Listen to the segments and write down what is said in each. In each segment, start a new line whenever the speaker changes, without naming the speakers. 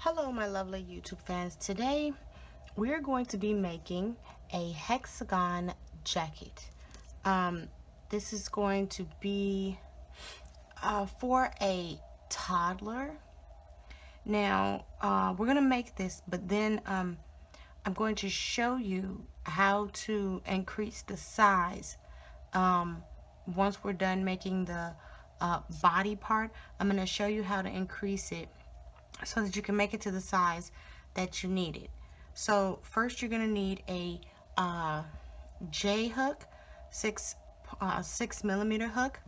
Hello my lovely YouTube fans. Today we're going to be making a hexagon jacket. This is going to be for a toddler. Now we're going to make this, but then I'm going to show you how to increase the size. Once we're done making the body part, I'm going to show you how to increase it so that you can make it to the size that you need it. So first you're going to need a J hook, 6 millimeter hook,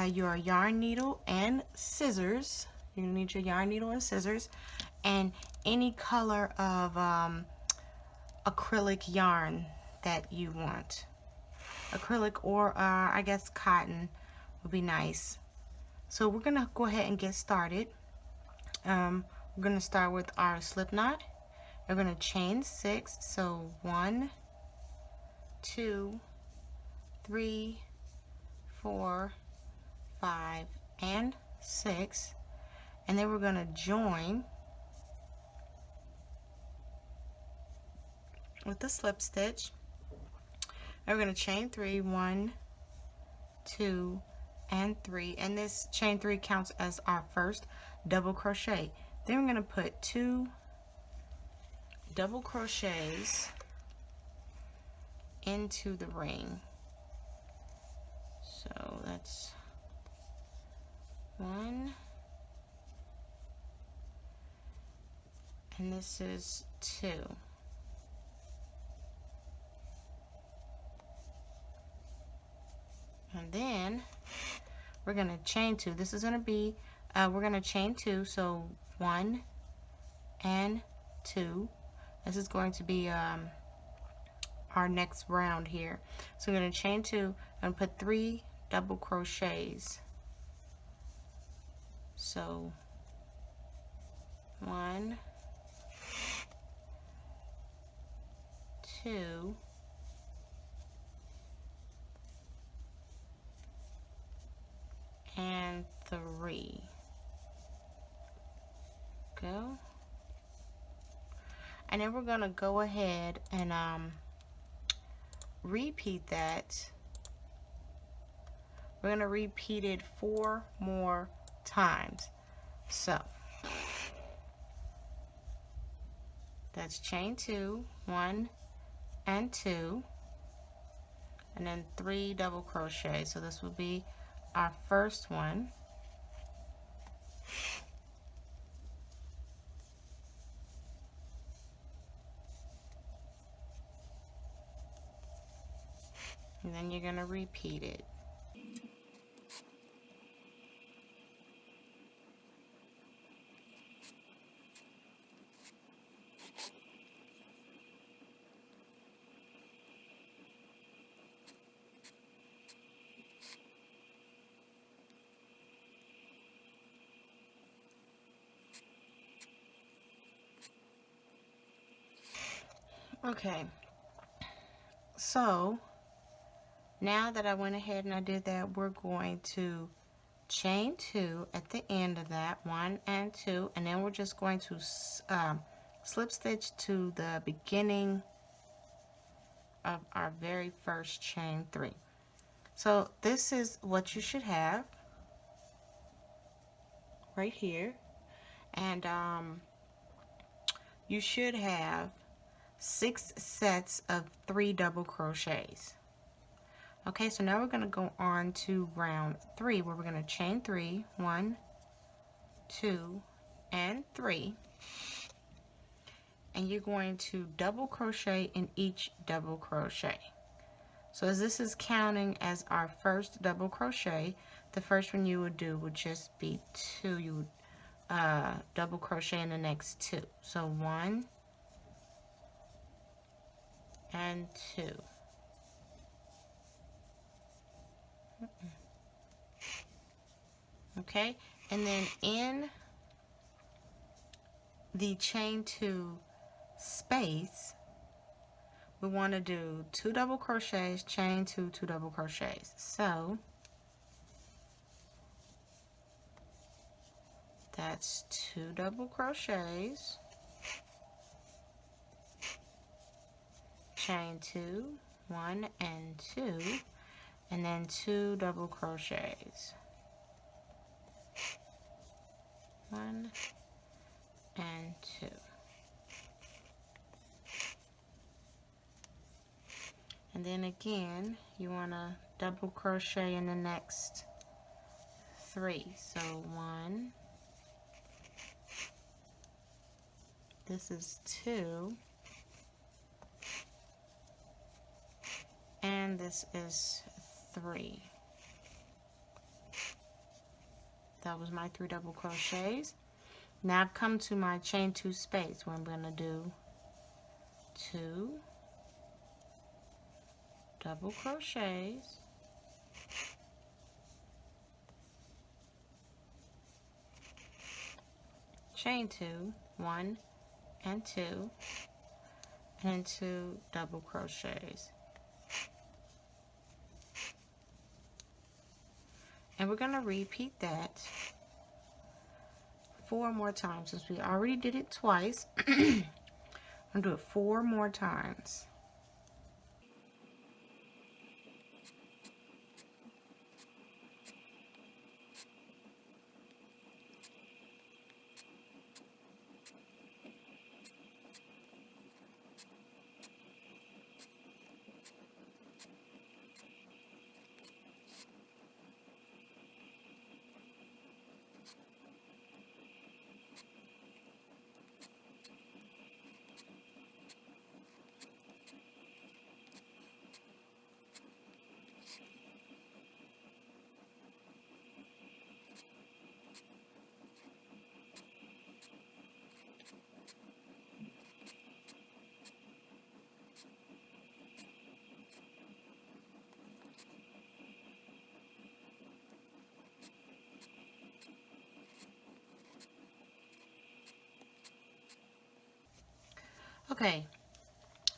your yarn needle and scissors. You're going to need your yarn needle and scissors, and any color of acrylic yarn that you want. Acrylic or I guess cotton would be nice. So we're going to go ahead and get started. We're going to start with our slip knot. We're going to chain 6, so 1, 2, 3, 4, 5, and 6, and then we're going to join with the slip stitch. And we're going to chain 3, 1, 2, and 3, and this chain 3 counts as our first double crochet. Then we're going to put 2 double crochets into the ring. So that's 1, and this is 2. And then we're going to chain 2. This is going to be, we're going to chain 2, so 1 and 2. This is going to be our next round here. So we're going to chain 2 and put 3 double crochets. So 1, 2, and 3. Go. And then we're going to go ahead and repeat that. We're going to repeat it 4 more times. So that's chain 2, 1 and 2, and then 3 double crochets. So this will be our first one. And then you're going to repeat it. Okay, so now that I went ahead and I did that, we're going to chain 2 at the end of that, 1 and 2, and then we're just going to slip stitch to the beginning of our very first chain 3. So this is what you should have right here, and you should have 6 sets of 3 double crochets. Okay, so now we're going to go on to round 3, where we're going to chain 3, 1, 2, and 3, and you're going to double crochet in each double crochet. So as this is counting as our first double crochet, the first one you would do would just be 2. You would double crochet in the next 2. So 1 and 2. Okay, and then in the chain 2 space, we want to do 2 double crochets, chain 2, 2 double crochets. So that's 2 double crochets, chain 2, 1 and 2, and then 2 double crochets, 1 and 2. And then again, you want to double crochet in the next 3. So 1, this is 2, and this is 3. That was my 3 double crochets. Now I've come to my chain 2 space where I'm going to do 2 double crochets, chain 2, 1 and 2, and 2 double crochets. And we're going to repeat that 4 more times. Since we already did it twice, I'm going to do it 4 more times. Okay,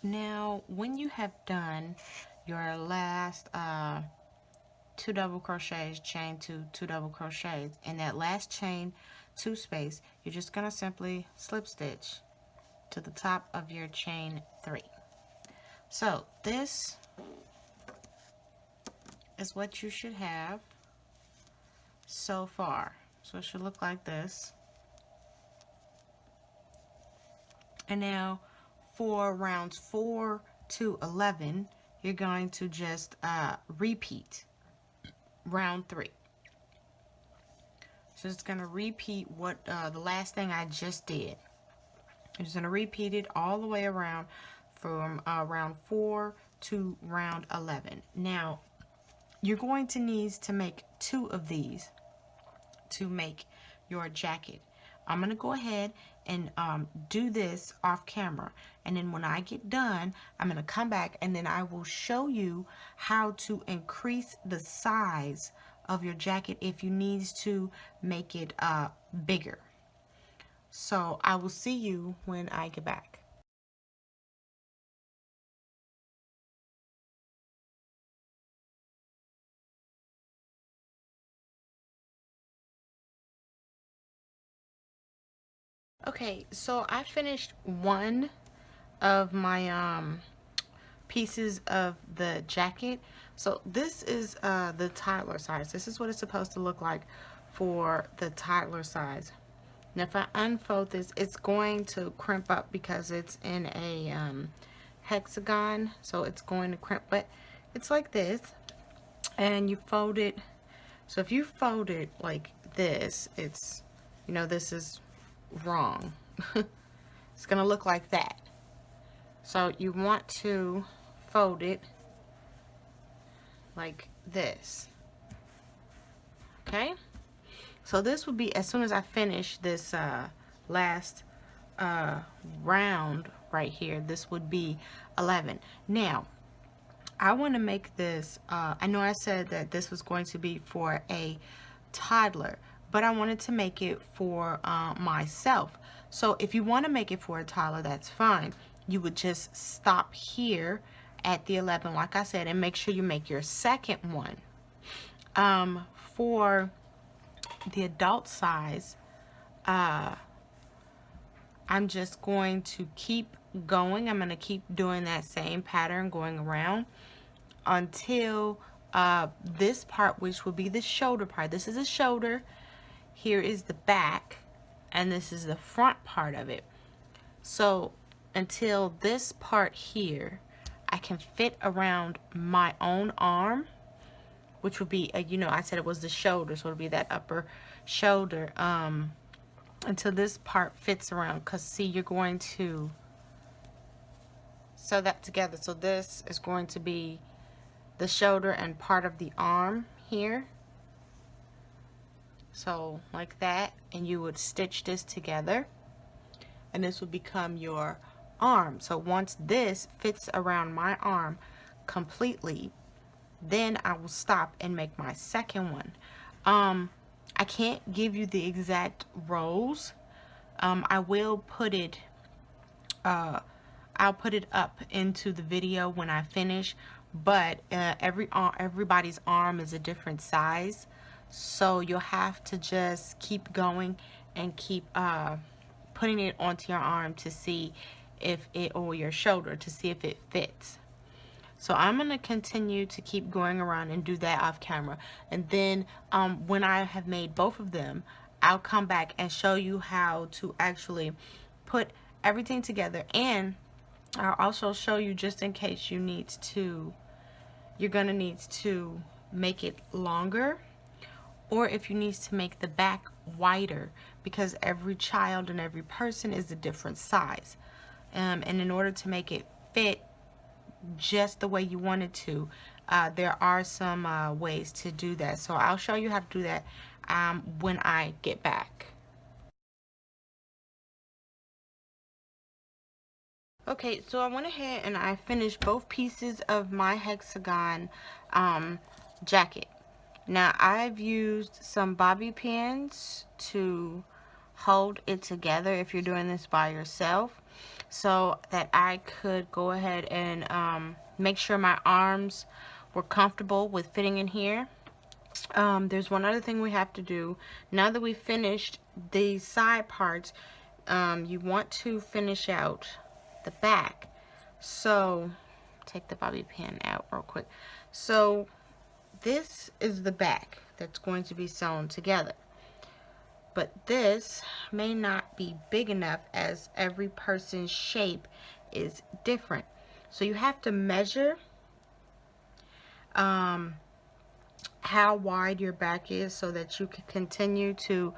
now when you have done your last 2 double crochets, chain 2, 2 double crochets, in that last chain 2 space, you're just going to simply slip stitch to the top of your chain 3. So this is what you should have so far. So it should look like this. And now for rounds 4 to 11, you're going to just repeat round 3. So it's going to repeat what the last thing I just did. I'm just going to repeat it all the way around from round 4 to round 11. Now, you're going to need to make 2 of these to make your jacket. I'm going to go ahead and do this off camera, and then when I get done, I'm going to come back and then I will show you how to increase the size of your jacket if you need to make it bigger. So I will see you when I get back. Okay, so I finished one of my pieces of the jacket. So this is the toddler size. This is what it's supposed to look like for the toddler size. Now if I unfold this, it's going to crimp up because it's in a hexagon, so it's going to crimp, but it's like this, and you fold it. So if you fold it like this, it's, you know, this is wrong. It's gonna look like that. So you want to fold it like this. Okay, so this would be as soon as I finish this last round right here. This would be 11. Now I want to make this I know I said that this was going to be for a toddler, but I wanted to make it for myself. So if you want to make it for a toddler, that's fine. You would just stop here at the 11, like I said, and make sure you make your second one. For the adult size, I'm just going to keep going. I'm going to keep doing that same pattern going around until this part, which will be the shoulder part. This is a shoulder. Here is the back, and this is the front part of it. So until this part here, I can fit around my own arm, which would be, you know, I said it was the shoulder, so it'll be that upper shoulder, until this part fits around. Because see, you're going to sew that together. So this is going to be the shoulder and part of the arm here. So like that, and you would stitch this together, and this will become your arm. So once this fits around my arm completely, then I will stop and make my second one. I can't give you the exact rows. I will put it I'll put it up into the video when I finish, but everybody's arm is a different size, so you'll have to just keep going and keep putting it onto your arm to see if it, or your shoulder, to see if it fits. So I'm going to continue to keep going around and do that off camera. And then when I have made both of them, I'll come back and show you how to actually put everything together. And I'll also show you, just in case you need to, you're going to need to make it longer, or if you need to make the back wider, because every child and every person is a different size. And in order to make it fit just the way you want it to, there are some ways to do that. So I'll show you how to do that when I get back. Okay, so I went ahead and I finished both pieces of my hexagon jacket. Now I've used some bobby pins to hold it together if you're doing this by yourself, so that I could go ahead and make sure my arms were comfortable with fitting in here. There's one other thing we have to do. Now that we finished the side parts, you want to finish out the back. So take the bobby pin out real quick. So this is the back that's going to be sewn together, but this may not be big enough, as every person's shape is different. So you have to measure how wide your back is, so that you can continue to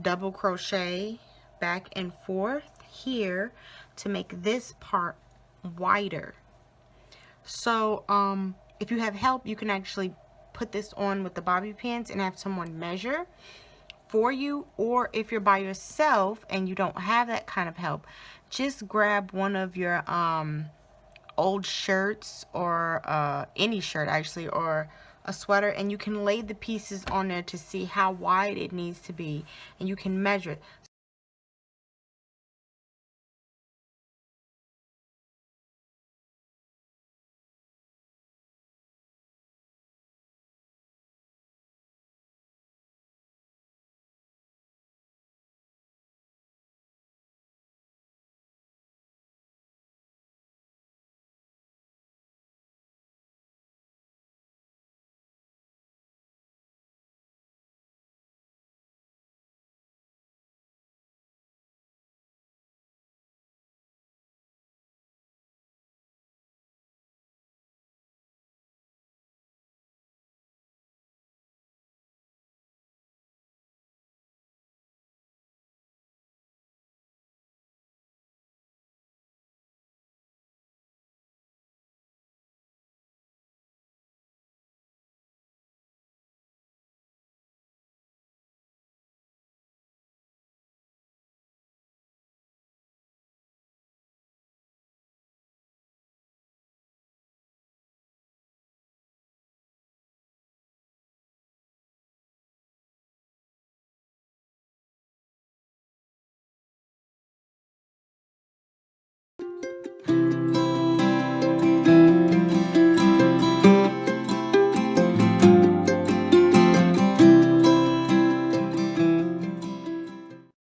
double crochet back and forth here to make this part wider. So if you have help, you can actually put this on with the bobby pins and have someone measure for you. Or if you're by yourself and you don't have that kind of help, just grab one of your old shirts, or any shirt actually, or a sweater, and you can lay the pieces on there to see how wide it needs to be, and you can measure it.